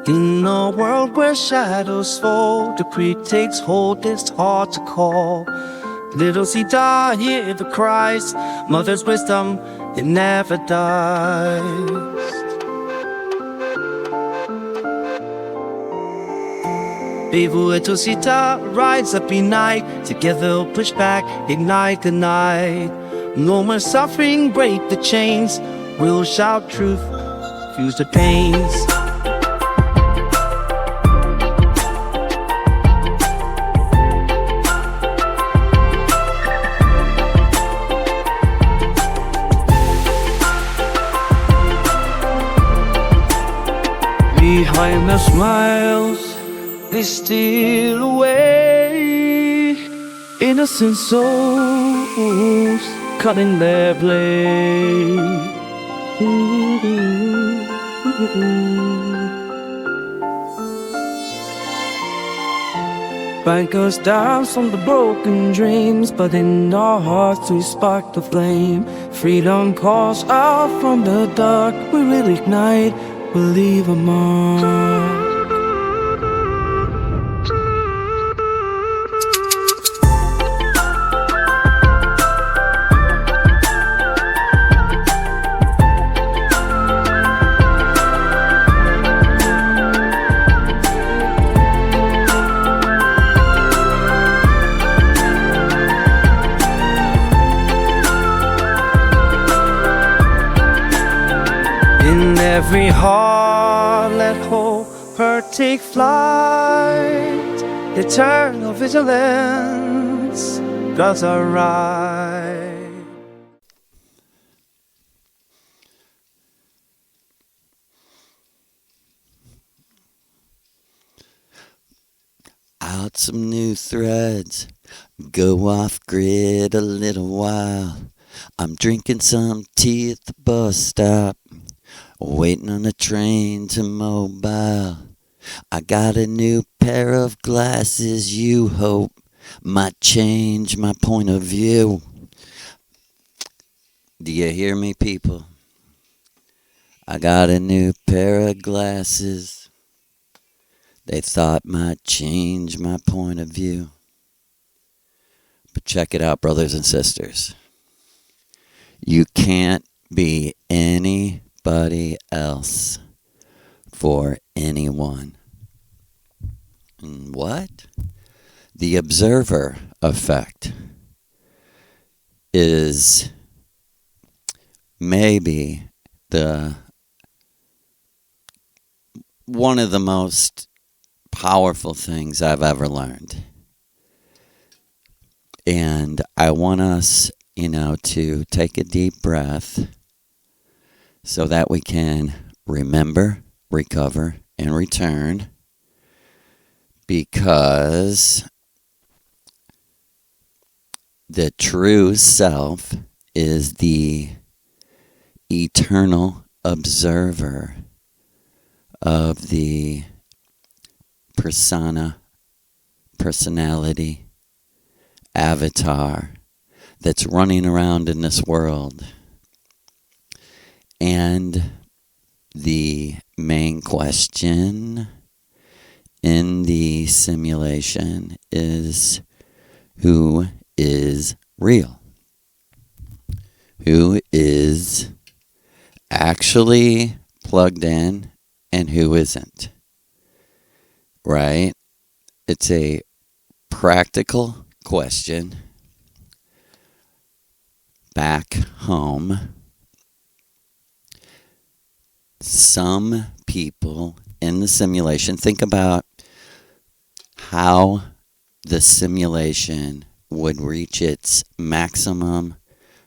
In a world where shadows fall, the creek takes hold, it's hard to call. Little Sita, hear the cries, mother's wisdom, it never dies. Baby little Sita, rise up in night, together push back, ignite the night. No more suffering, break the chains, we'll shout truth, fuse the pains. Behind the smiles, they steal away. Innocent souls cutting their blade. Bankers dance on the broken dreams, but in our hearts we spark the flame. Freedom calls out from the dark, we will ignite, we'll leave a mark. In every heart, let hope her take flight. Eternal vigilance, gods are right. Out some new threads, go off grid a little while. I'm drinking some tea at the bus stop, waiting on a train to Mobile. I got a new pair of glasses you hope might change my point of view. Do you hear me, people? I got a new pair of glasses they thought might change my point of view. But check it out, brothers and sisters. You can't be anybody else for anyone. And what? The observer effect is maybe one of the most powerful things I've ever learned. And I want us, to take a deep breath so that we can remember, recover, and return, because the true self is the eternal observer of the personality, avatar that's running around in this world. And the main question in the simulation is, who is real? Who is actually plugged in and who isn't? Right? It's a practical question. Back home, some people in the simulation, think about how the simulation would reach its maximum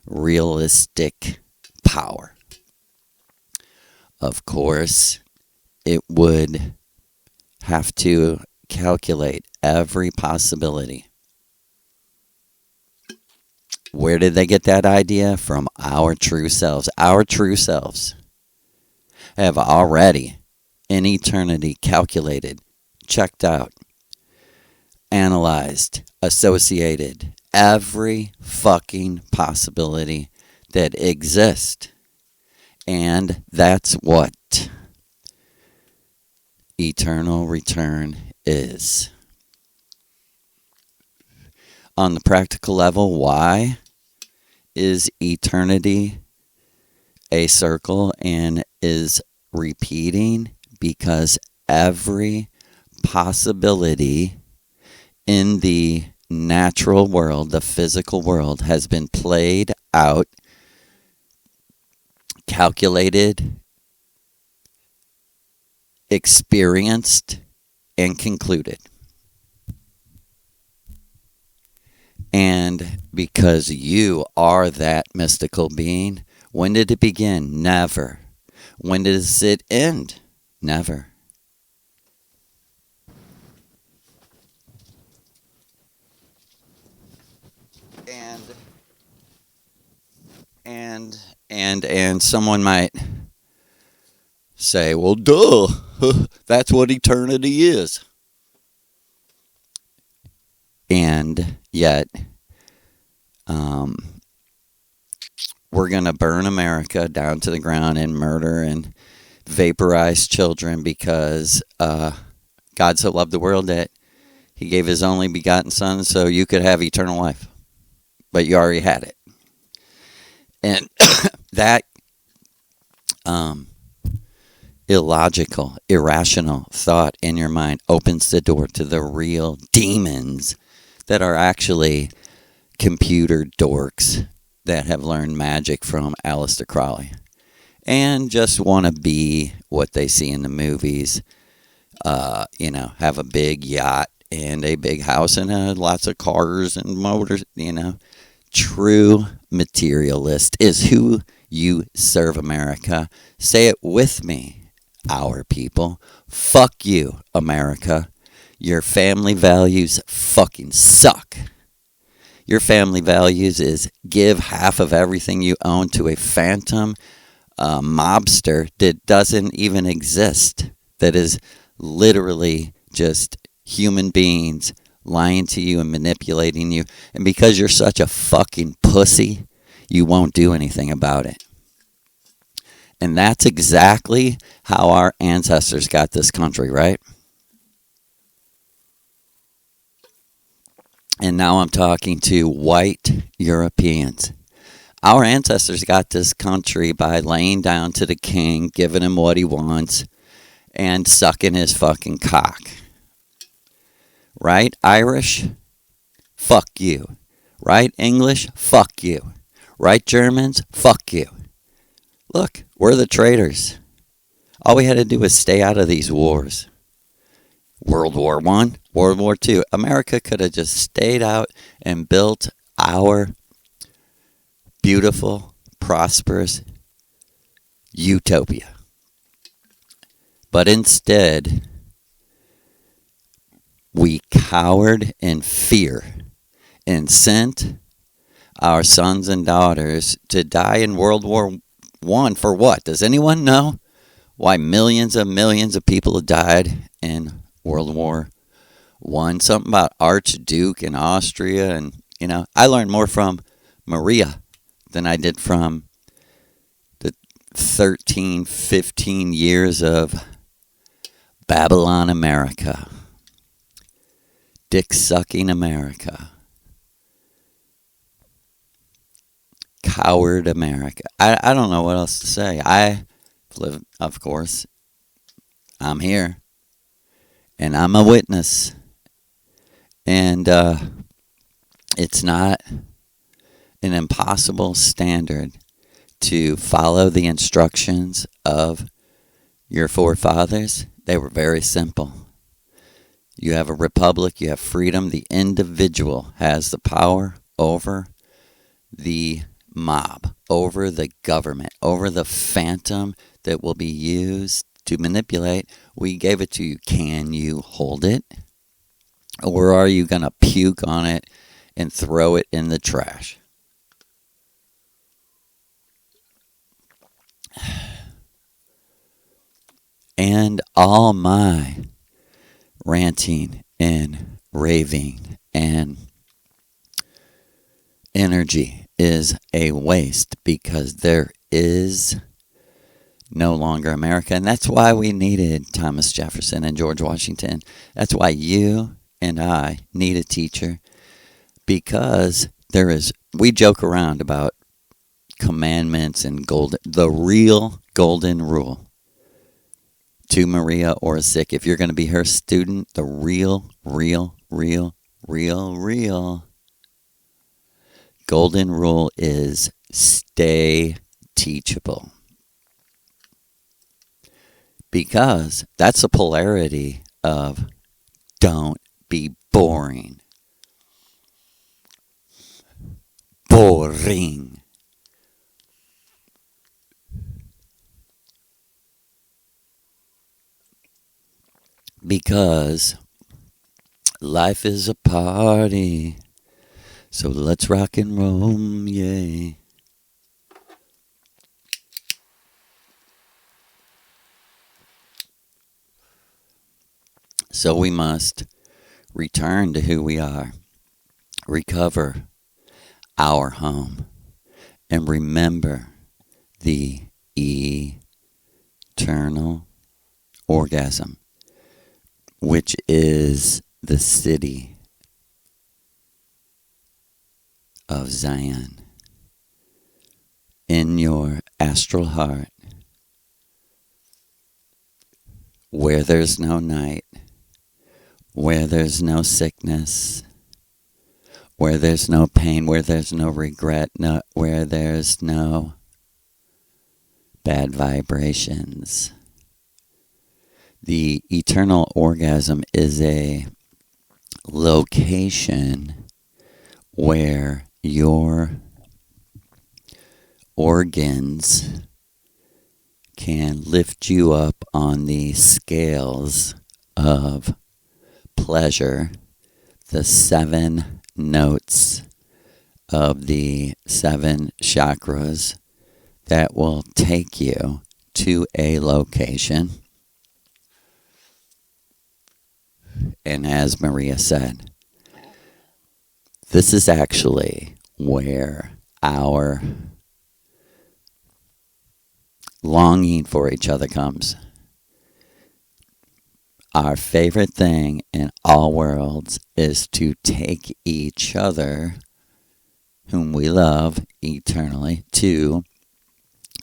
realistic power. Of course, it would have to calculate every possibility. Where did they get that idea? From our true selves. Our true selves have already, in eternity, calculated, checked out, analyzed, associated every fucking possibility that exists. And that's what eternal return is. On the practical level, why is eternity a circle and is repeating? Because every possibility in the natural world, the physical world, has been played out, calculated, experienced, and concluded. And because you are that mystical being, when did it begin? Never. When does it end? Never. And someone might say, well, duh, that's what eternity is. And yet, we're going to burn America down to the ground and murder and vaporize children because God so loved the world that he gave his only begotten son so you could have eternal life. But you already had it. And that illogical, irrational thought in your mind opens the door to the real demons that are actually computer dorks that have learned magic from Aleister Crowley and just want to be what they see in the movies. Have a big yacht and a big house and lots of cars and motors, True materialist is who you serve, America. Say it with me, our people. Fuck you, America. Your family values fucking suck. Your family values is give half of everything you own to a phantom mobster that doesn't even exist. That is literally just human beings lying to you and manipulating you. And because you're such a fucking pussy, you won't do anything about it. And that's exactly how our ancestors got this country, right? And now I'm talking to white Europeans. Our ancestors got this country by laying down to the king, giving him what he wants, and sucking his fucking cock. Right? Irish? Fuck you. Right? English? Fuck you. Right? Germans? Fuck you. Look, we're the traitors. All we had to do was stay out of these wars. World War I, World War II. America could have just stayed out and built our beautiful, prosperous utopia. But instead, we cowered in fear and sent our sons and daughters to die in World War I for what? Does anyone know why millions of people have died in World War I? Something about Archduke in Austria. And, I learned more from Maria than I did from the 13, 15 years of Babylon America. Dick-sucking America. Coward America. I don't know what else to say. I live, of course. I'm here. And I'm a witness. And it's not an impossible standard to follow the instructions of your forefathers. They were very simple. You have a republic, you have freedom. The individual has the power over the mob, over the government, over the phantom that will be used to manipulate. We gave it to you. Can you hold it? Or are you going to puke on it and throw it in the trash? And all my ranting and raving and energy is a waste because there is no longer America. And that's why we needed Thomas Jefferson and George Washington. That's why you and I need a teacher, because we joke around about commandments and the real golden rule to Maria Orsic. If you're going to be her student, the real golden rule is stay teachable. Because that's a polarity of don't be boring. Boring. Because life is a party. So let's rock and roll, yay. So we must return to who we are, recover our home, and remember the eternal orgasm, which is the city of Zion in your astral heart, where there's no night, where there's no sickness, where there's no pain, where there's no regret, where there's no bad vibrations. The eternal orgasm is a location where your organs can lift you up on the scales of pleasure, the 7 notes of the 7 chakras that will take you to a location. And as Maria said, this is actually where our longing for each other comes. Our favorite thing in all worlds is to take each other, whom we love eternally, to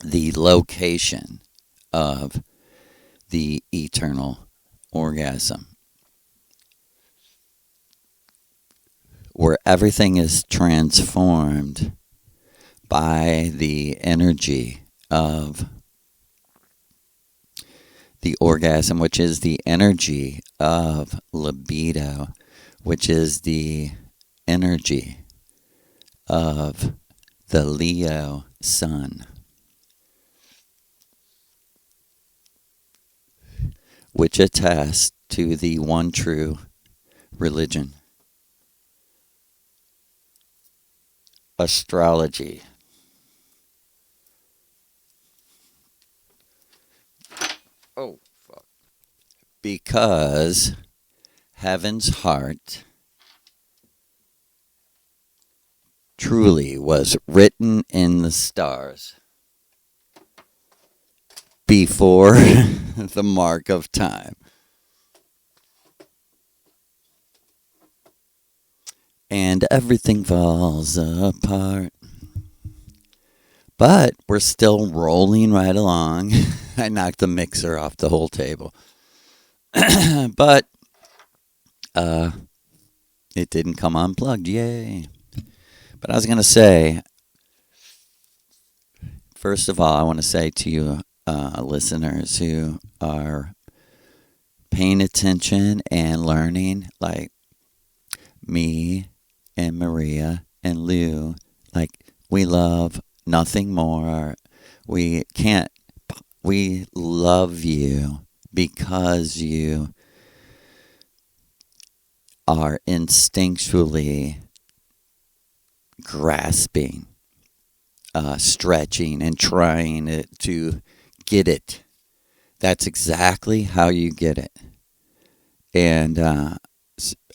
the location of the eternal orgasm, where everything is transformed by the energy of the orgasm, which is the energy of libido, which is the energy of the Leo sun, which attests to the one true religion, astrology. Oh, fuck. Because heaven's heart truly was written in the stars before the mark of time. And everything falls apart. But we're still rolling right along. I knocked the mixer off the whole table. But it didn't come unplugged. Yay. But I was going to say, first of all, I want to say to you listeners who are paying attention and learning, like me and Maria and Lou, like we love nothing more. We love you because you are instinctually grasping, stretching, and trying to get it. That's exactly how you get it. And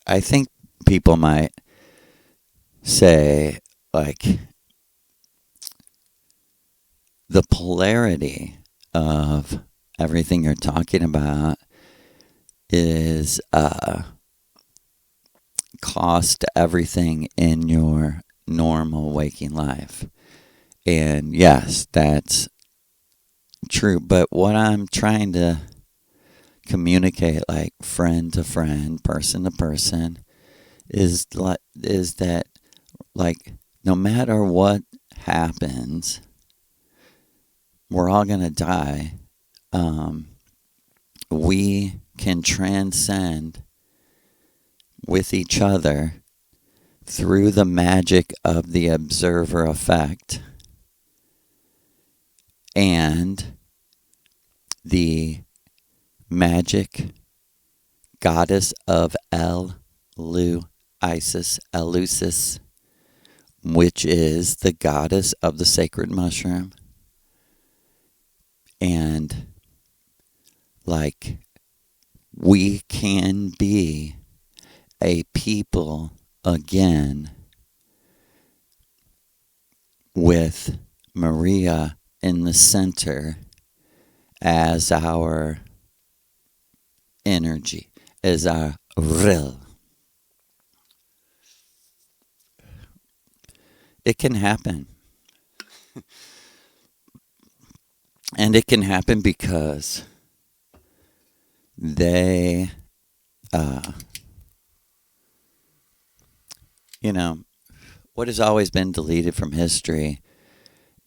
I think people might say, like, the polarity of everything you're talking about is cost everything in your normal waking life. And yes, that's true. But what I'm trying to communicate, like friend to friend, person to person, is that like no matter what happens, we're all gonna die. We can transcend with each other through the magic of the observer effect and the magic goddess of Isis, Eleusis, which is the goddess of the sacred mushroom. And like we can be a people again with Maria in the center as our energy, as our real. It can happen. And it can happen because they, what has always been deleted from history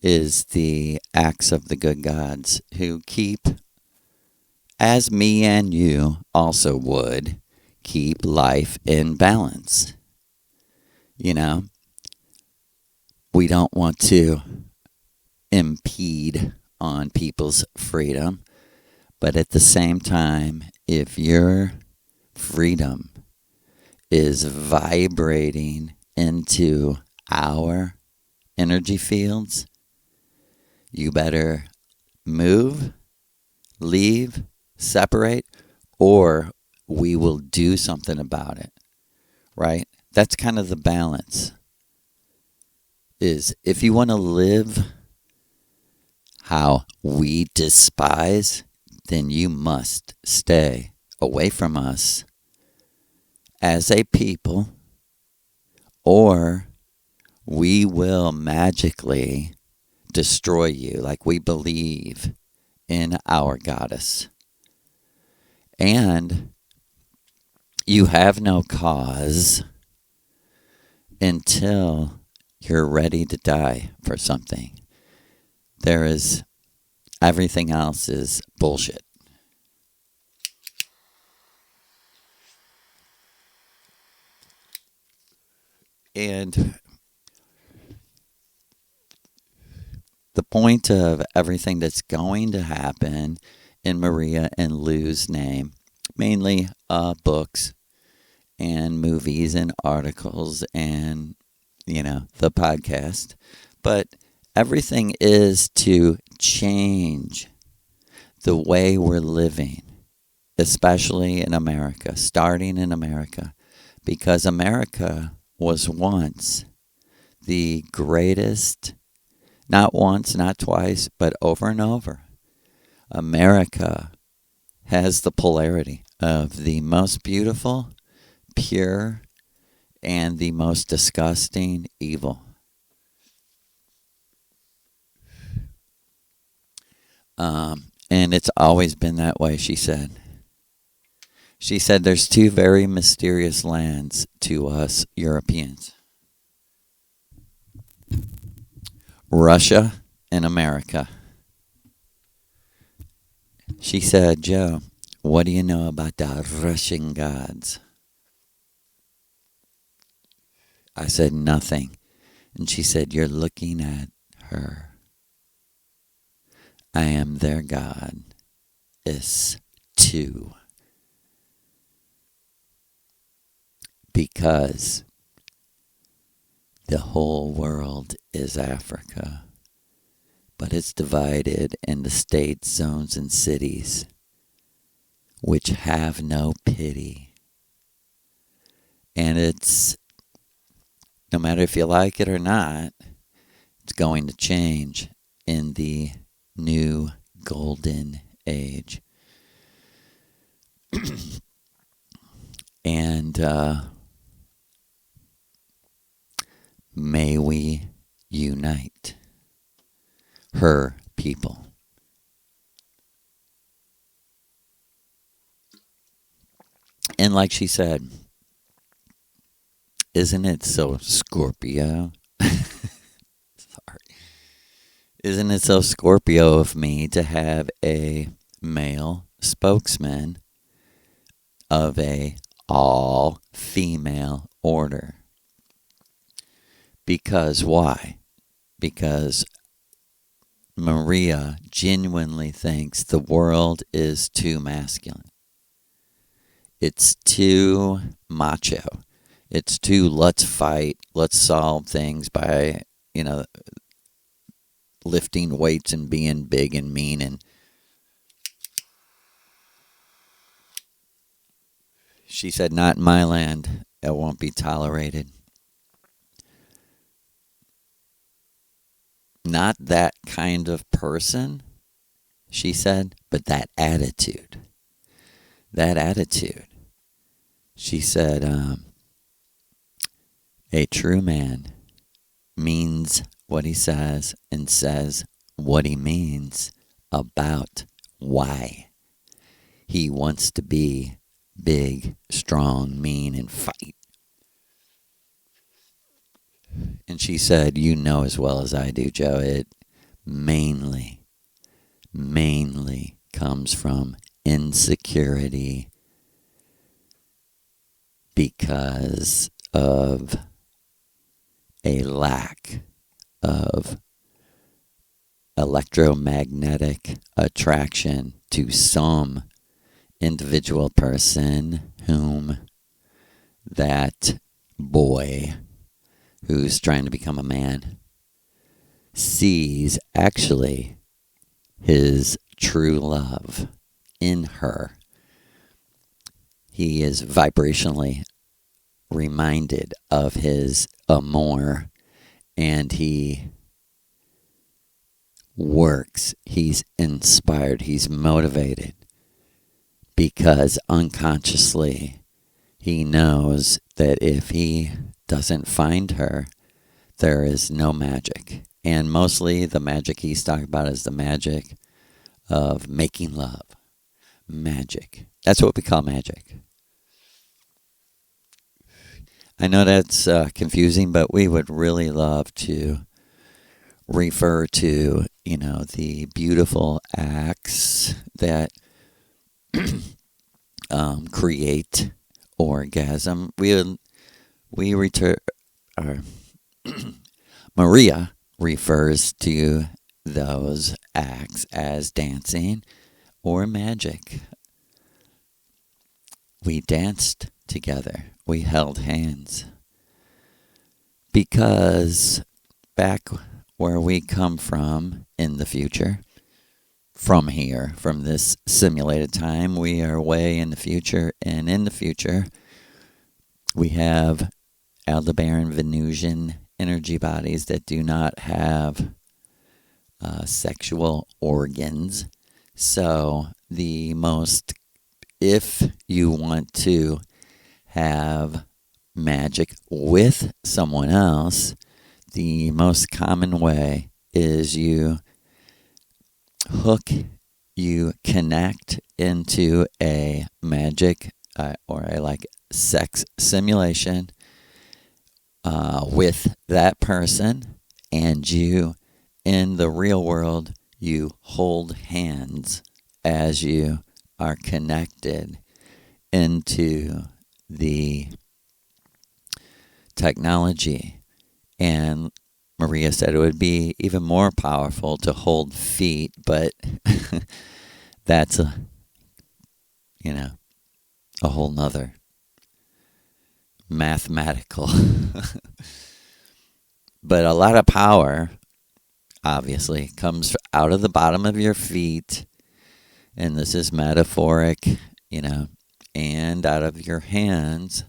is the acts of the good gods who keep, as me and you also would, keep life in balance. We don't want to impede on people's freedom, but at the same time, if your freedom is vibrating into our energy fields, you better move, leave, separate, or we will do something about it, right? That's kind of the balance. Is if you want to live how we despise, then you must stay away from us as a people, or we will magically destroy you like we believe in our goddess. And you have no cause until you're ready to die for something. Everything else is bullshit. And the point of everything that's going to happen in Maria and Lou's name, mainly books and movies and articles and, the podcast, but everything is to change the way we're living, especially in America, starting in America, because America was once the greatest, not once, not twice, but over and over. America has the polarity of the most beautiful, pure, and the most disgusting evil. And it's always been that way, she said. She said there's two very mysterious lands to us Europeans. Russia and America. She said, Joe, what do you know about the Russian gods? I said, nothing. And she said, you're looking at her. I am their God. Is too. Because the whole world is Africa, but it's divided into states, zones, and cities which have no pity. And it's, no matter if you like it or not, it's going to change in the new golden age. And may we unite her people. And like she said, isn't it so Scorpio? Sorry. Isn't it so Scorpio of me to have a male spokesman of a all-female order? Because why? Because Maria genuinely thinks the world is too masculine. It's too macho. It's too let's fight, let's solve things by, lifting weights and being big and mean. And she said, not in my land. It won't be tolerated. Not that kind of person, she said, but that attitude. That attitude. She said, a true man means what he says and says what he means about why he wants to be big, strong, mean, and fight. And she said, you know as well as I do, Joe, it mainly comes from insecurity because of a lack of electromagnetic attraction to some individual person whom that boy who's trying to become a man sees actually his true love in her. He is vibrationally reminded of his amour, and he works, he's inspired, he's motivated, because unconsciously he knows that if he doesn't find her, there is no magic. And mostly the magic he's talking about is the magic of making love. Magic. That's what we call magic. I know that's confusing, but we would really love to refer to, the beautiful acts that create orgasm. Maria refers to those acts as dancing or magic. We danced together. We held hands. Because back where we come from in the future, from here, from this simulated time, we are way in the future. And in the future, we have Aldebaran Venusian energy bodies that do not have sexual organs. So if you want to have magic with someone else, the most common way is you connect into a magic or a sex simulation with that person, and you, in the real world, you hold hands as you are connected into the technology. And Maria said it would be even more powerful to hold feet, but that's a whole nother mathematical. But a lot of power, obviously, comes out of the bottom of your feet, and this is metaphoric, and out of your hands,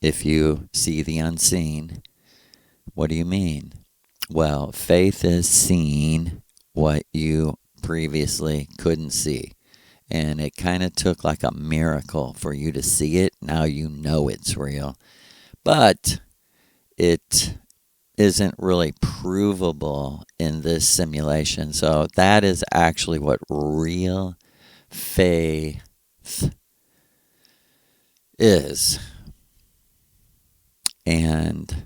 if you see the unseen. What do you mean? Well, faith is seeing what you previously couldn't see. And it kind of took like a miracle for you to see it. Now you know it's real. But it isn't really provable in this simulation. So that is actually what real faith is. And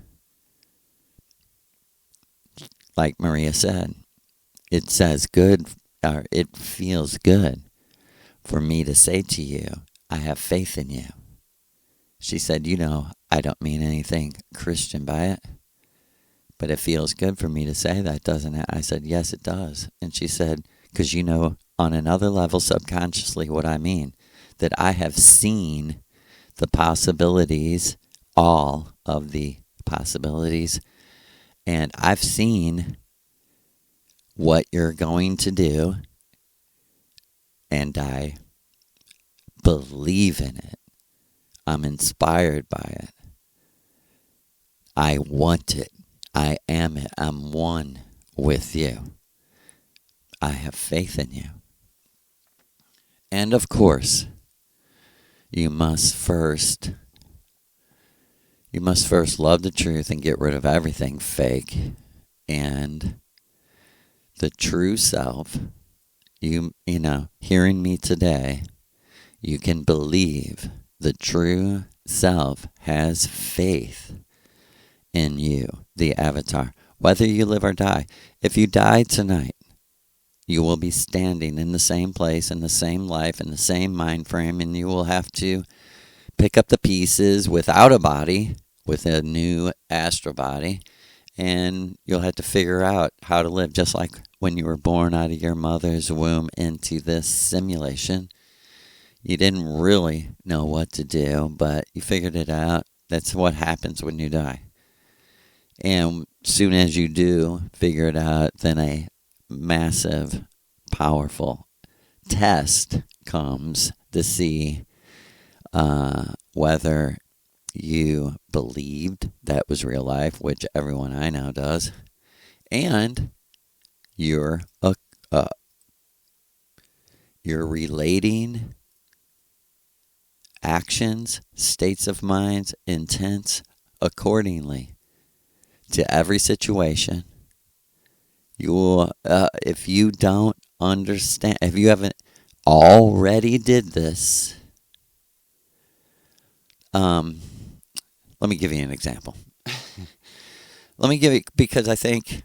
like Maria said, it says good, or it feels good for me to say to you, I have faith in you. She said, I don't mean anything Christian by it, but it feels good for me to say that, doesn't it? I said, yes, it does. And she said, because on another level, subconsciously, what I mean, that I have seen the possibilities, all of the possibilities, and I've seen what you're going to do, and I believe in it. I'm inspired by it. I want it. I am it. I'm one with you. I have faith in you. And of course, you must first love the truth and get rid of everything fake. And the true self, hearing me today, you can believe the true self has faith in you, the avatar, whether you live or die. If you die tonight, you will be standing in the same place, in the same life, in the same mind frame, and you will have to pick up the pieces without a body, with a new astral body, and you'll have to figure out how to live, just like when you were born out of your mother's womb into this simulation. You didn't really know what to do, but you figured it out. That's what happens when you die. And soon as you do figure it out, then a massive, powerful test comes to see whether you believed that was real life, which everyone I know does, and you're relating actions, states of minds, intents accordingly to every situation. You will, if you don't understand, if you haven't already did this, let me give you an example. Because I think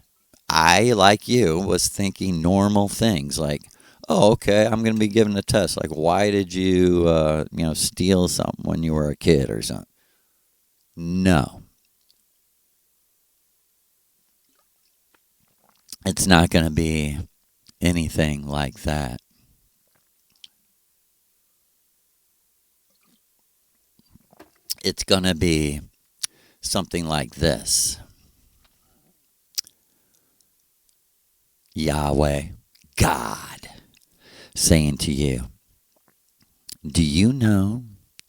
I, like you, was thinking normal things like, oh, okay, I'm going to be given a test. Like, why did you, steal something when you were a kid or something? No. It's not going to be anything like that. It's going to be something like this. Yahweh, God, saying to you, do you know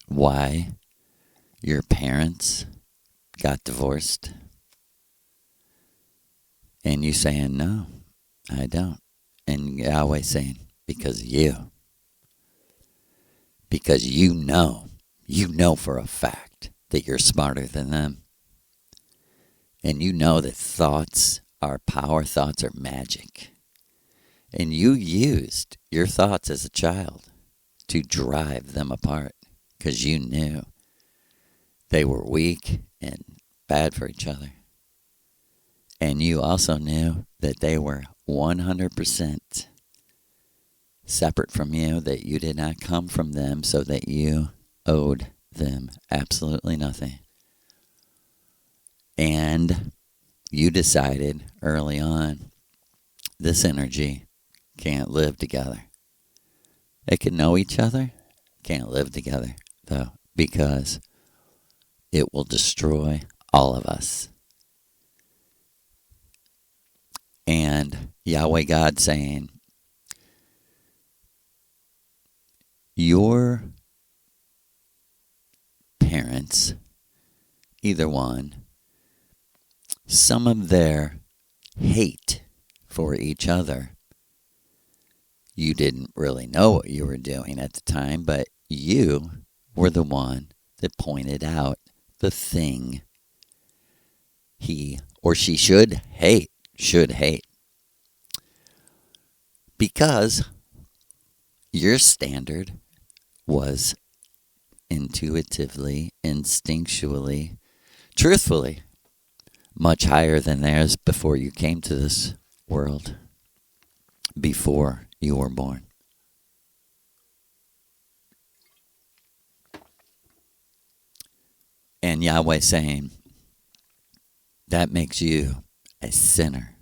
why your parents got divorced? And you saying, no, I don't. And Yahweh saying, because you. Because you know for a fact that you're smarter than them. And you know that thoughts are power, thoughts are magic. And you used your thoughts as a child to drive them apart because you knew they were weak and bad for each other. And you also knew that they were 100% separate from you, that you did not come from them, so that you owed them absolutely nothing. And you decided early on, this energy can't live together. They can know each other, can't live together, though, because it will destroy all of us. And Yahweh God saying, your parents, either one, some of their hate for each other You didn't really know what you were doing at the time, but you were the one that pointed out the thing he or she should hate. Because your standard was intuitively, instinctually, truthfully, much higher than theirs before you came to this world, before you were born. And Yahweh saying, that makes you a sinner.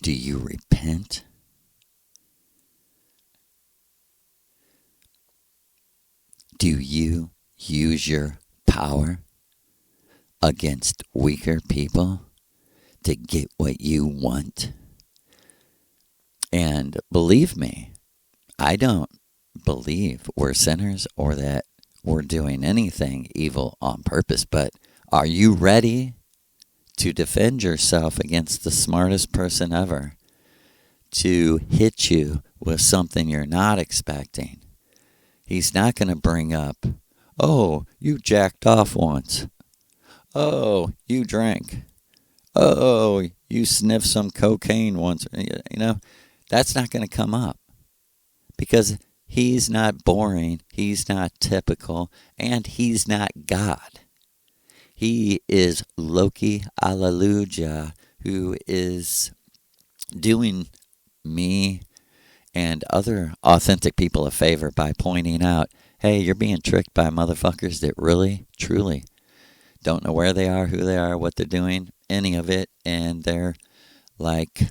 Do you repent? Do you use your power against weaker people to get what you want? And believe me, I don't believe we're sinners or that we're doing anything evil on purpose, but are you ready to defend yourself against the smartest person ever to hit you with something you're not expecting? He's not going to bring up, oh, you jacked off once. Oh, you drank. Oh, you sniffed some cocaine once. That's not going to come up because he's not boring, he's not typical, and he's not God. He is Loki, Alleluia, who is doing me and other authentic people a favor by pointing out, hey, you're being tricked by motherfuckers that really, truly don't know where they are, who they are, what they're doing, any of it, and they're like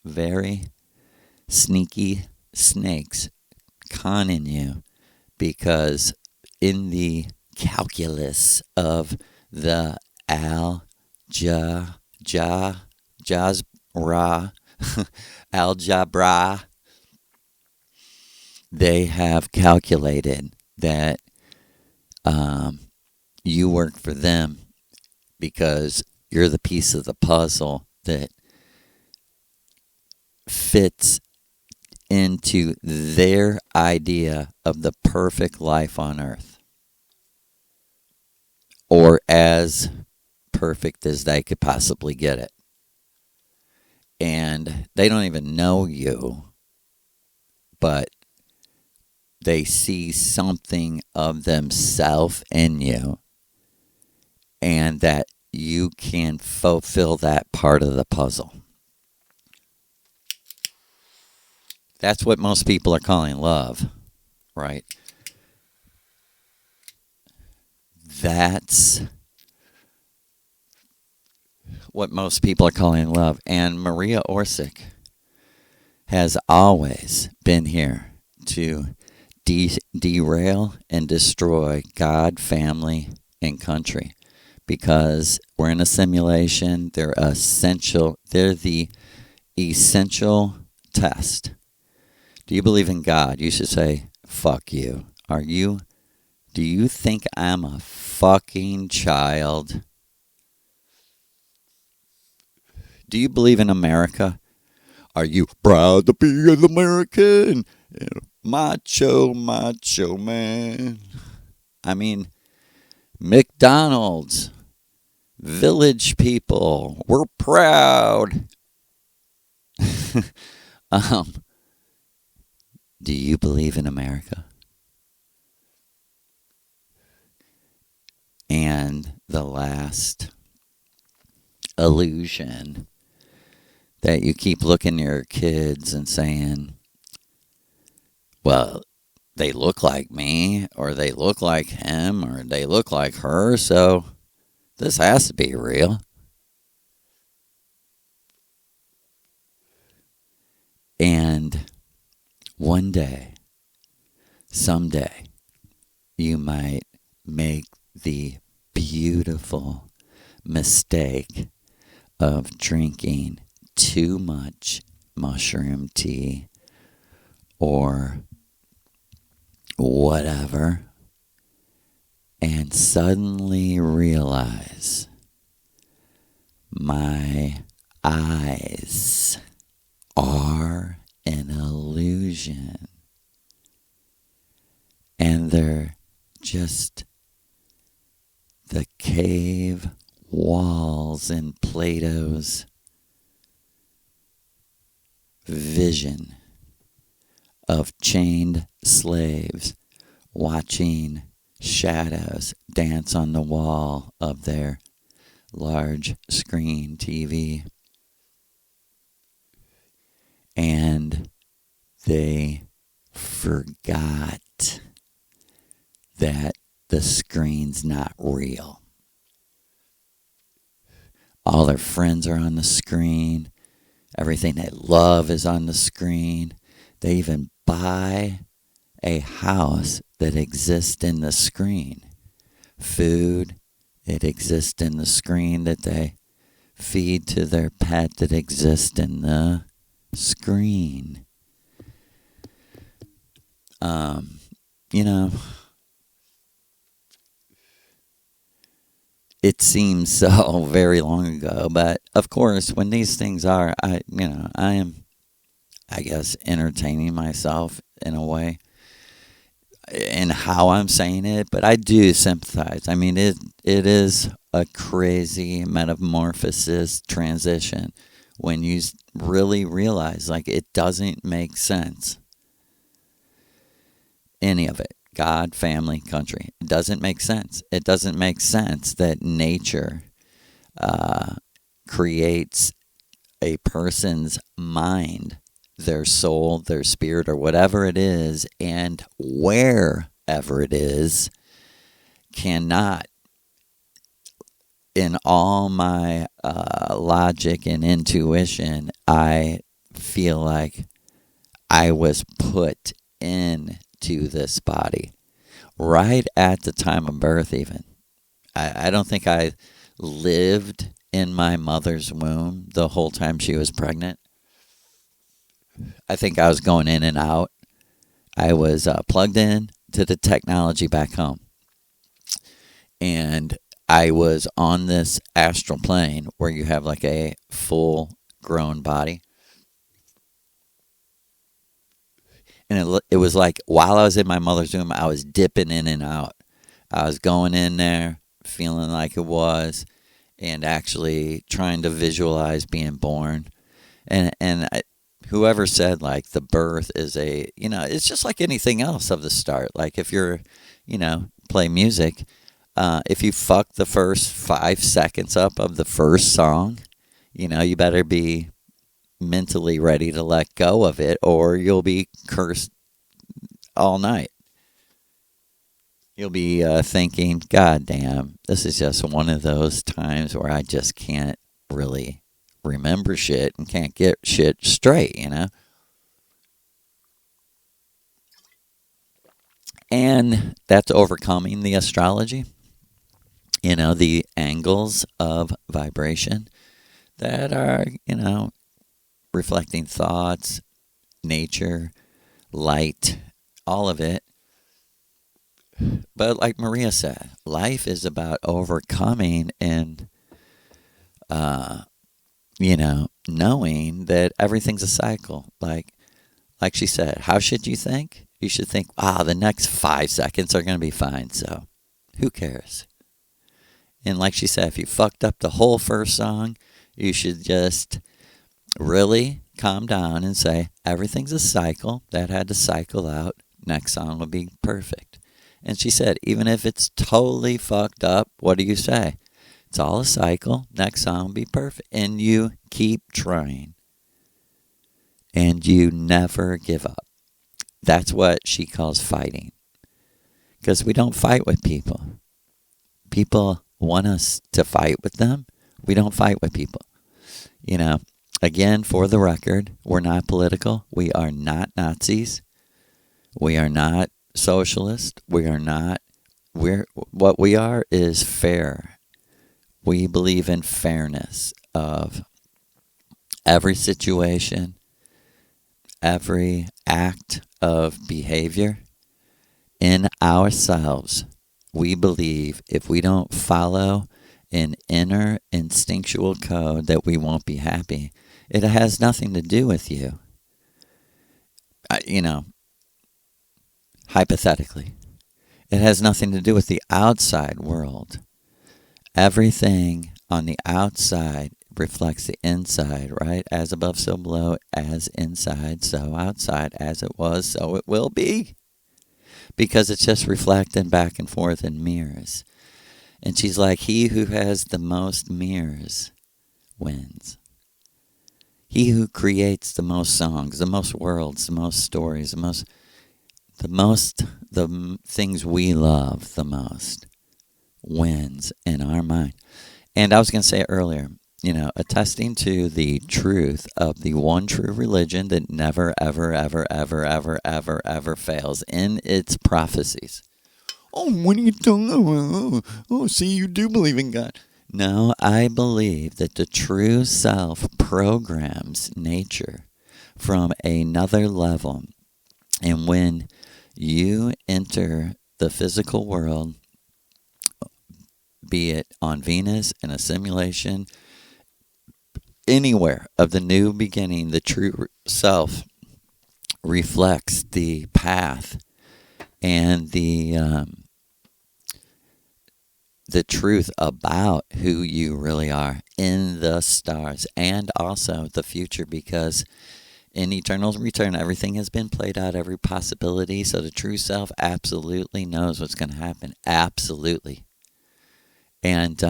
very sneaky snakes conning you, because in the calculus of the algebra, they have calculated that you work for them because you're the piece of the puzzle that fits into their idea of the perfect life on earth, or as perfect as they could possibly get it. And they don't even know you, but they see something of themselves in you, and that you can fulfill that part of the puzzle. That's what most people are calling love, right? That's what most people are calling love. And Maria Orsic has always been here to derail and destroy God, family, and country, because we're in a simulation. They're essential. They're the essential test. Do you believe in God? You should say, fuck you. Do you think I'm a fucking child? Do you believe in America? Are you proud to be an American? Macho man. I mean, McDonald's, Village People, we're proud. Do you believe in America? And the last illusion that you keep looking at your kids and saying, well, they look like me, or they look like him, or they look like her, so this has to be real. And one day, someday, you might make the beautiful mistake of drinking too much mushroom tea or whatever, and suddenly realize my eyes are an illusion. vision. And they're just the cave walls in Plato's vision of chained slaves watching shadows dance on the wall of their large screen TV. And they forgot that the screen's not real. All their friends are on the screen. Everything they love is on the screen. They even buy a house that exists in the screen. Food, it exists in the screen that they feed to their pet that exists in the screen. You know, it seems so very long ago, but of course, when these things are, I am, I guess, entertaining myself in a way in how I'm saying it, but I do sympathize. I mean, it is a crazy metamorphosis transition when you really realize, like, it doesn't make sense. Any of it. God, family, country. It doesn't make sense. It doesn't make sense that nature creates a person's mind, their soul, their spirit, or whatever it is, and wherever it is, cannot, in all my logic and intuition, I feel like I was put into this body right at the time of birth. Even I don't think I lived in my mother's womb the whole time she was pregnant. I think I was going in and out. I was plugged in to the technology back home, and I was on this astral plane where you have like a full grown body. And it was like while I was in my mother's womb, I was dipping in and out. I was going in there, feeling like it was, and actually trying to visualize being born. Whoever said like the birth is it's just like anything else of the start. Like if you're, play music, if you fuck the first 5 seconds up of the first song, you better be mentally ready to let go of it, or you'll be cursed all night. You'll be thinking, God damn, this is just one of those times where I just can't really remember shit and can't get shit straight, And that's overcoming the astrology, the angles of vibration that are, reflecting thoughts, nature, light, all of it. But like Maria said, life is about overcoming and, knowing that everything's a cycle. Like she said, how should you think? You should think, the next 5 seconds are going to be fine, so who cares? And like she said, if you fucked up the whole first song, you should just really calm down and say, everything's a cycle. That had to cycle out. Next song will be perfect. And she said, even if it's totally fucked up, what do you say? It's all a cycle. Next song will be perfect. And you keep trying. And you never give up. That's what she calls fighting. Because we don't fight with people. People want us to fight with them. We don't fight with people. Again, for the record, we're not political. We are not Nazis. We are not socialist. What we are is fair. We believe in fairness of every situation, every act of behavior in ourselves. We believe if we don't follow an inner instinctual code that we won't be happy. It has nothing to do with you. hypothetically. It has nothing to do with the outside world. Everything on the outside reflects the inside, right? As above, so below, as inside, so outside, as it was, so it will be. Because it's just reflecting back and forth in mirrors. And she's like, he who has the most mirrors wins. He who creates the most songs, the most worlds, the most stories, the things we love the most wins in our mind. And I was going to say earlier, attesting to the truth of the one true religion that never, ever, ever, ever, ever, ever, ever fails in its prophecies. Oh, what are you talking about? Oh, see, you do believe in God. No, I believe that the true self programs nature from another level. And when you enter the physical world, be it on Venus, in a simulation, anywhere of the new beginning, the true self reflects the path and the truth about who you really are in the stars and also the future, because in eternal return, everything has been played out, every possibility. So the true self absolutely knows what's going to happen. Absolutely. And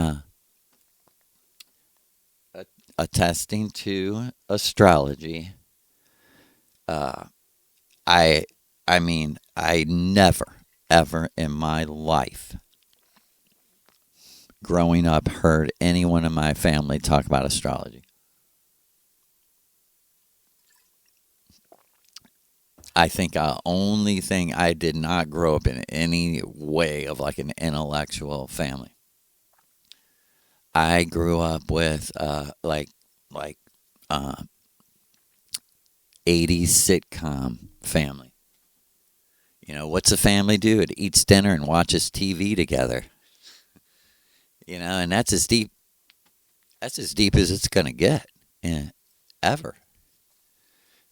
attesting to astrology, I mean, I never, ever in my life growing up heard anyone in my family talk about astrology. I think the only thing, I did not grow up in any way of like an intellectual family. I grew up with like 80s sitcom family. What's a family do? It eats dinner and watches TV together. And that's as deep as it's going to get, ever.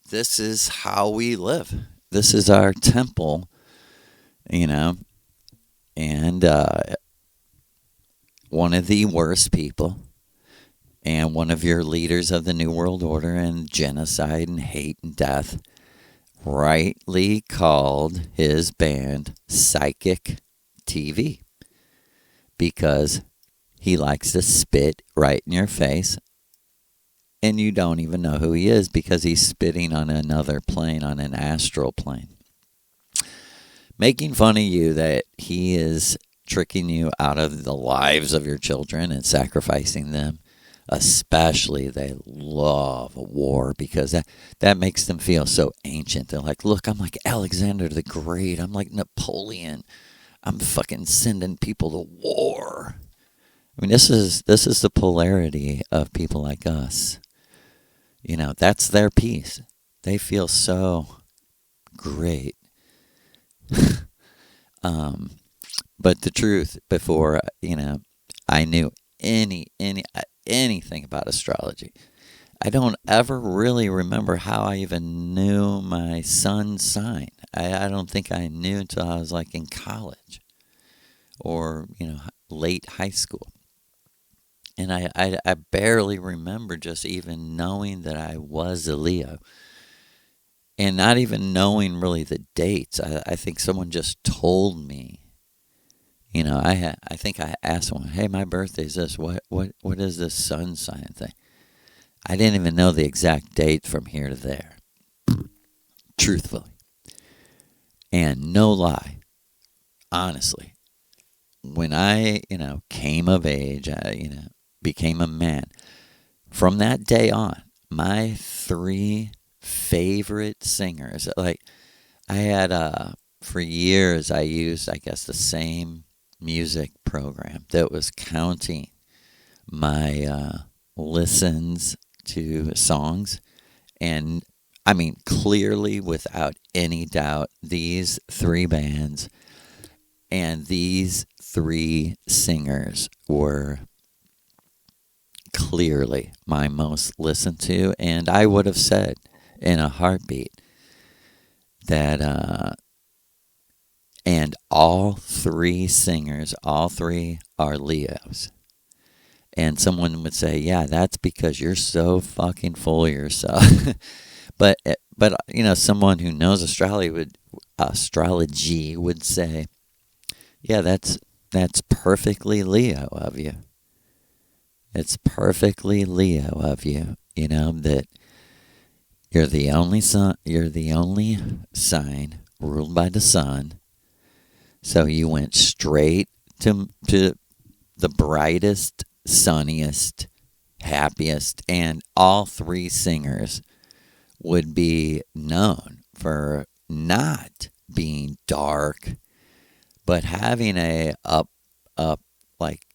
This is how we live. This is our temple, and one of the worst people and one of your leaders of the New World Order and genocide and hate and death rightly called his band Psychic TV because he likes to spit right in your face and you don't even know who he is because he's spitting on another plane, on an astral plane. Making fun of you that he is tricking you out of the lives of your children and sacrificing them. Especially they love war because that makes them feel so ancient. They're like, look, I'm like Alexander the Great. I'm like Napoleon. I'm fucking sending people to war. I mean, this is the polarity of people like us. That's their piece. They feel so great. But the truth, before I knew anything about astrology, I don't ever really remember how I even knew my sun's sign. I don't think I knew until I was like in college or late high school. And I barely remember just even knowing that I was a Leo. And not even knowing really the dates. I think someone just told me. I think I asked someone, hey, my birthday's this. What is this sun sign thing? I didn't even know the exact date from here to there. Truthfully. And no lie. Honestly. When I, came of age, became a man. From that day on, my 3 favorite singers, like I had for years I used, I guess, the same music program that was counting my listens to songs, and I mean clearly without any doubt these 3 bands and these 3 singers were clearly my most listened to, and I would have said in a heartbeat that and all three singers, all three are Leos. And someone would say, yeah, that's because you're so fucking full of yourself. but someone who knows astrology would say, yeah, that's perfectly Leo of you. It's perfectly Leo of you, that you're the only sign ruled by the sun. So you went straight to the brightest, sunniest, happiest, and all three singers would be known for not being dark, but having a like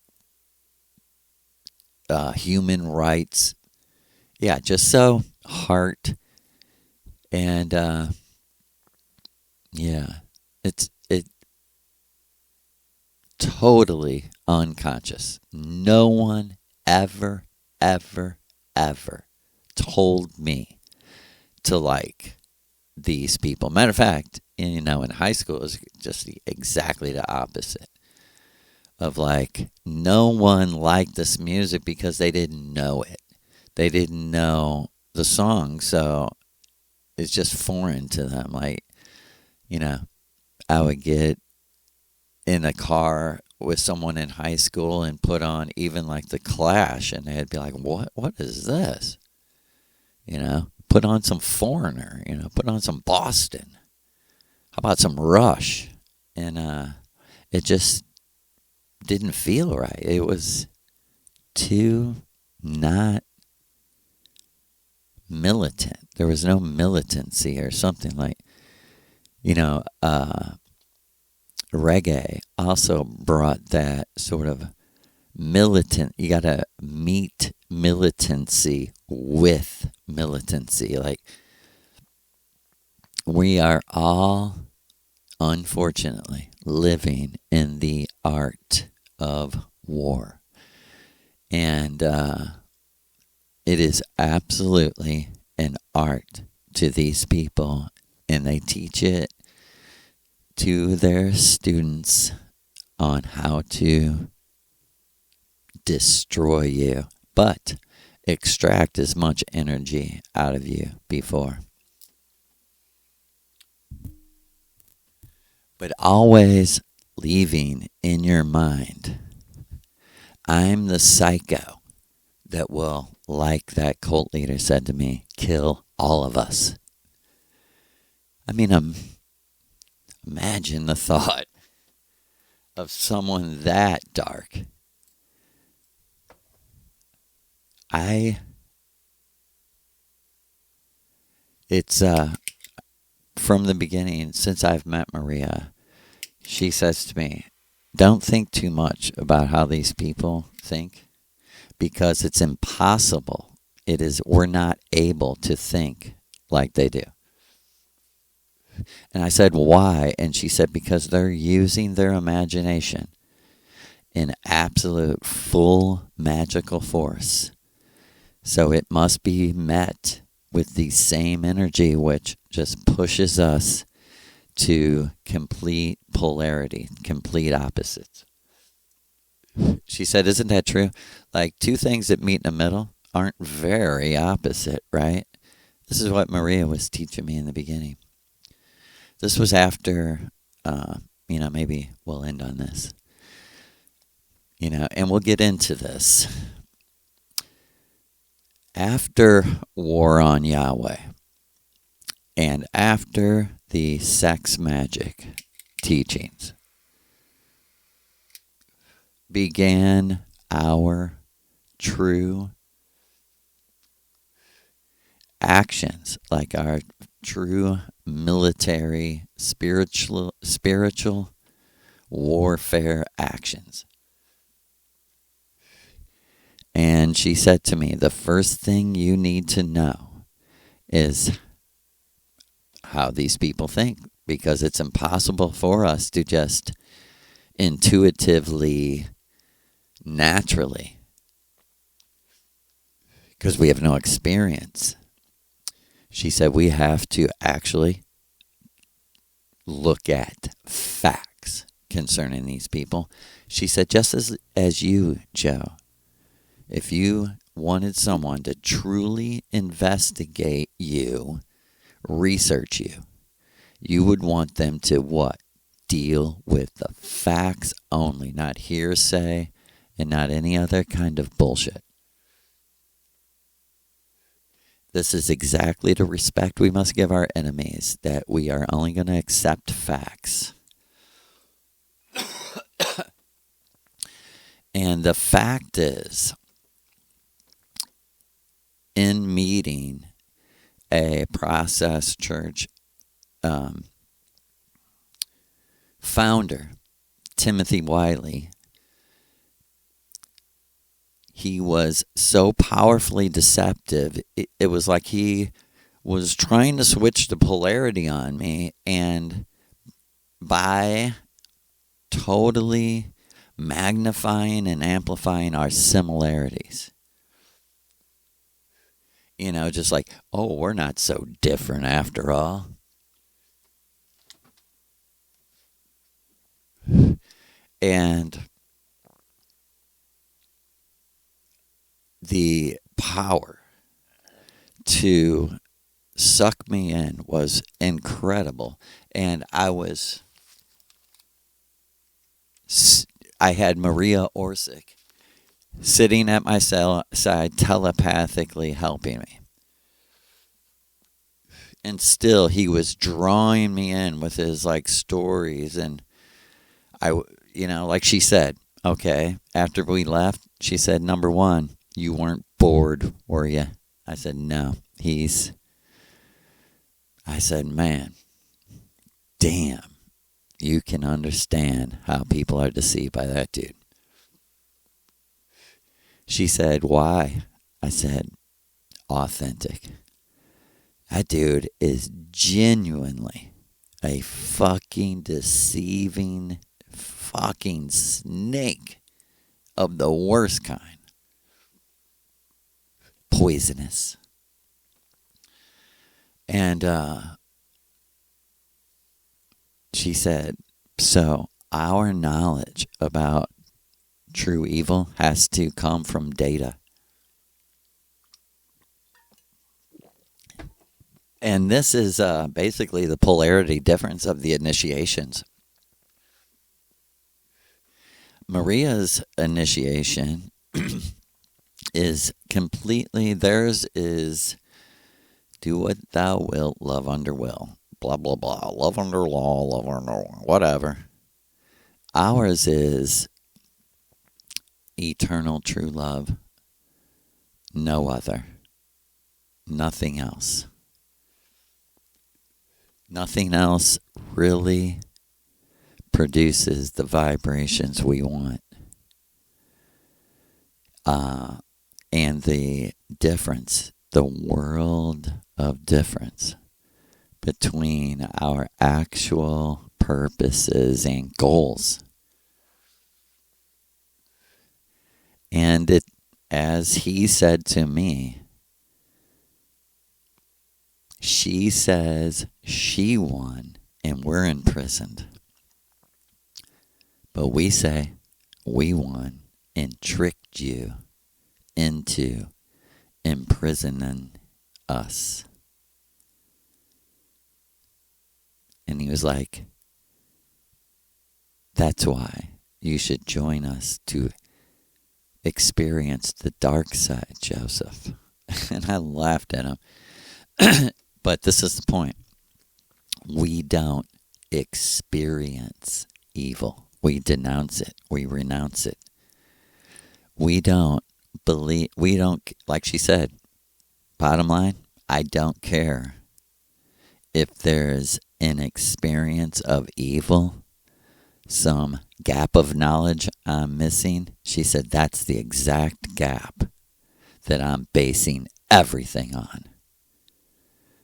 human rights, just so heart and it's totally unconscious. No one ever told me to like these people. Matter of fact, in high school, it was just exactly the opposite. Of like, no one liked this music because they didn't know it. They didn't know the song, so it's just foreign to them. Like, I would get in a car with someone in high school and put on even like the Clash, and they'd be like, what is this? Put on some Foreigner, put on some Boston. How about some Rush? And it just didn't feel right. It was too not militant. There was no militancy or something like, reggae also brought that sort of militant. You got to meet militancy with militancy. Like, we are all, unfortunately, living in the art of war. And it is absolutely an art to these people, and they teach it to their students on how to destroy you, but extract as much energy out of you before. But always leaving in your mind, I'm the psycho that will, like that cult leader said to me, kill all of us. I mean, imagine the thought of someone that dark. It's from the beginning, since I've met Maria, she says to me, don't think too much about how these people think, because it's impossible. We're not able to think like they do. And I said, why? And she said, because they're using their imagination in absolute full magical force. So it must be met with the same energy, which just pushes us to complete polarity, complete opposites. She said, isn't that true? Like, two things that meet in the middle aren't very opposite, right? This is what Maria was teaching me in the beginning. This was after, maybe we'll end on this. And we'll get into this. After War on Yahweh, and after the sex magic teachings, began our true actions, like our true military, spiritual warfare actions. And she said to me, the first thing you need to know is how these people think, because it's impossible for us to just intuitively, naturally, because we have no experience. She said we have to actually look at facts concerning these people. She said, just as you, Joe, if you wanted someone to truly investigate you, research you, you would want them to what? Deal with the facts only, not hearsay and not any other kind of bullshit. This is exactly the respect we must give our enemies, that we are only going to accept facts. And the fact is, in meeting a Process Church founder, Timothy Wiley, he was so powerfully deceptive. It was like he was trying to switch the polarity on me, and by totally magnifying and amplifying our similarities. You know, just like, oh, we're not so different after all. And the power to suck me in was incredible. And I had Maria Orsic sitting at my side telepathically helping me. And still he was drawing me in with his like stories, and like she said, okay, after we left, she said, number one, you weren't bored, were you? I said, no. I said, man, damn, you can understand how people are deceived by that dude. She said, why? I said, authentic. That dude is genuinely a fucking deceiving fucking snake of the worst kind. Poisonous. And she said, so our knowledge about true evil has to come from data. And this is basically the polarity difference of the initiations. Maria's initiation is completely, theirs is do what thou wilt, love under will. Blah, blah, blah. Love under law, love under law, whatever. Ours is eternal true love. No other. Nothing else. Nothing else really produces the vibrations we want. And the difference, the world of difference between our actual purposes and goals. And it, as he said to me, she says she won and we're imprisoned. But we say we won and tricked you into imprisoning us. And he was like, that's why you should join us to experience the dark side, Joseph. And I laughed at him. But this is the point. We don't experience evil. We denounce it. We renounce it. We don't believe, like she said, bottom line, I don't care if there's an experience of evil, some gap of knowledge I'm missing. She said that's the exact gap that I'm basing everything on.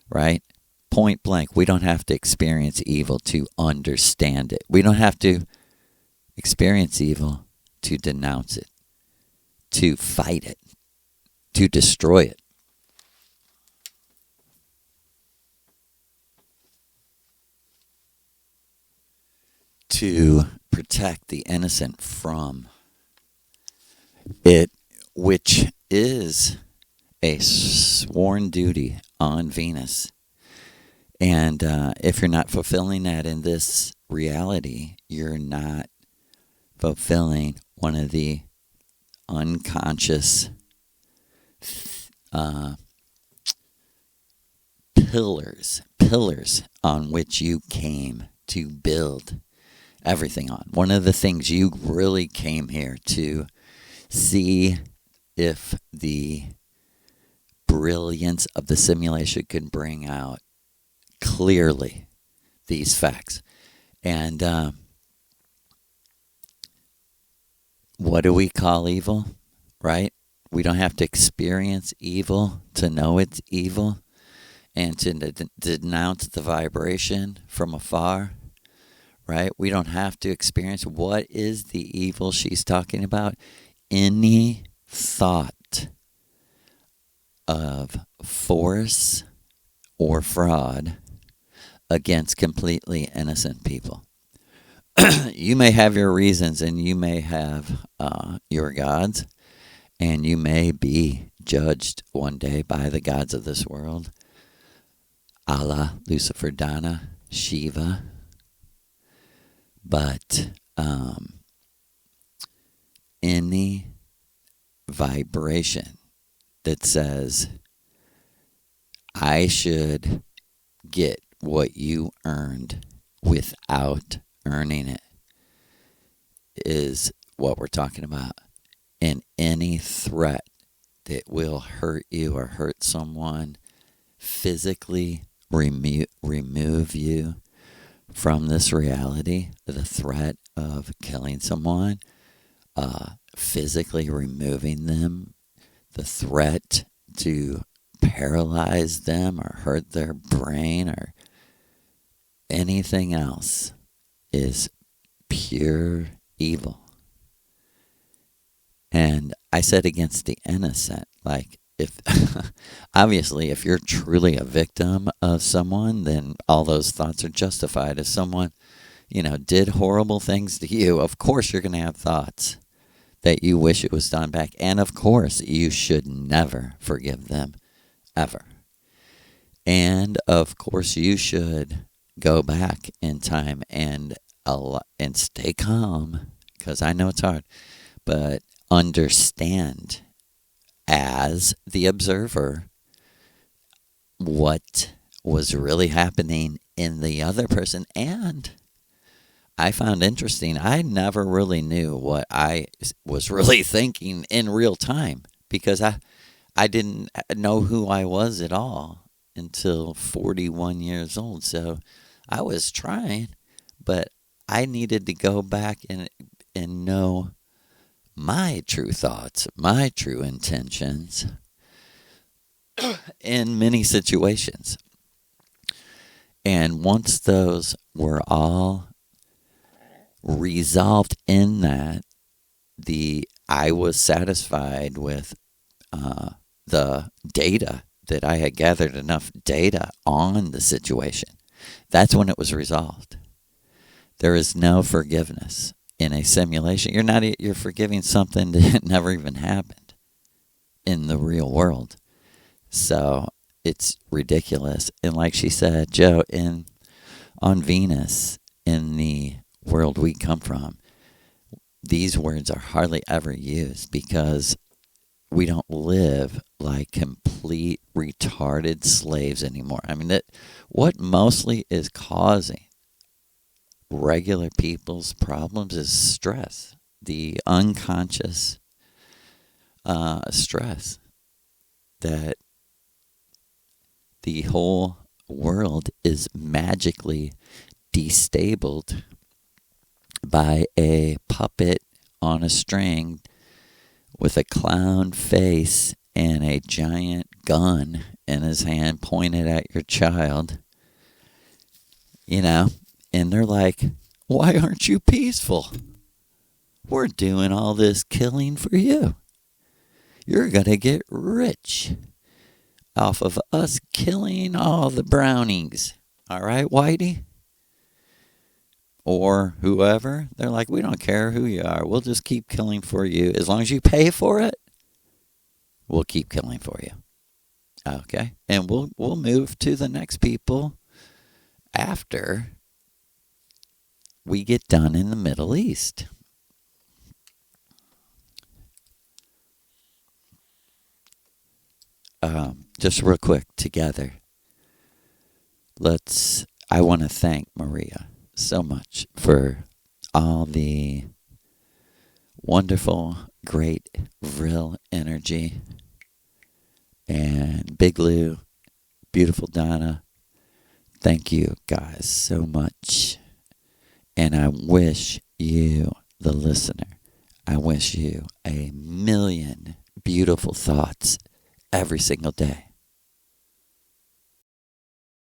Right? Point blank, we don't have to experience evil to understand it. We don't have to experience evil to denounce it, to fight it, to destroy it. to protect the innocent from it, which is a sworn duty on Venus. And if you're not fulfilling that in this reality, you're not fulfilling one of the unconscious pillars on which you came to build everything on. One of the things you really came here to see if the brilliance of the simulation could bring out clearly these facts. And what do we call evil, right? We don't have to experience evil to know it's evil and to denounce the vibration from afar, right? We don't have to experience what is the evil she's talking about. Any thought of force or fraud against completely innocent people. You may have your reasons and you may have your gods, and you may be judged one day by the gods of this world. Allah, Lucifer, Dana, Shiva. But any vibration that says, I should get what you earned without earning it, is what we're talking about. And any threat that will hurt you or hurt someone, physically remove you from this reality, the threat of killing someone, physically removing them, the threat to paralyze them or hurt their brain or anything else is pure evil. And I said against the innocent, like, if obviously if you're truly a victim of someone, then all those thoughts are justified. If someone, did horrible things to you, of course you're going to have thoughts that you wish it was done back. And of course you should never forgive them, ever. And of course you should go back in time and stay calm, because I know it's hard, but understand as the observer what was really happening in the other person. And I found interesting, I never really knew what I was really thinking in real time, because I didn't know who I was at all until 41 years old. So I was trying, but I needed to go back and know my true thoughts, my true intentions in many situations. And once those were all resolved in that, I was satisfied with the data, that I had gathered enough data on the situation. That's when it was resolved. There is no forgiveness in a simulation. You're forgiving something that never even happened in the real world. So it's ridiculous. And like she said, Joe, on Venus, in the world we come from, these words are hardly ever used, because we don't live like complete retarded slaves anymore. I mean, what mostly is causing regular people's problems is stress, the unconscious stress that the whole world is magically destabled by a puppet on a string with a clown face and a giant gun in his hand pointed at your child. And they're like, why aren't you peaceful? We're doing all this killing for you. You're going to get rich off of us killing all the brownies. All right, Whitey? or whoever, they're like, we don't care who you are. We'll just keep killing for you. As long as you pay for it, we'll keep killing for you. Okay? And we'll move to the next people after we get done in the Middle East. Just real quick together. I want to thank Maria so much for all the wonderful, great, real energy. And Big Lou, beautiful Donna, thank you guys so much. And I wish you, the listener, I wish you a million beautiful thoughts every single day.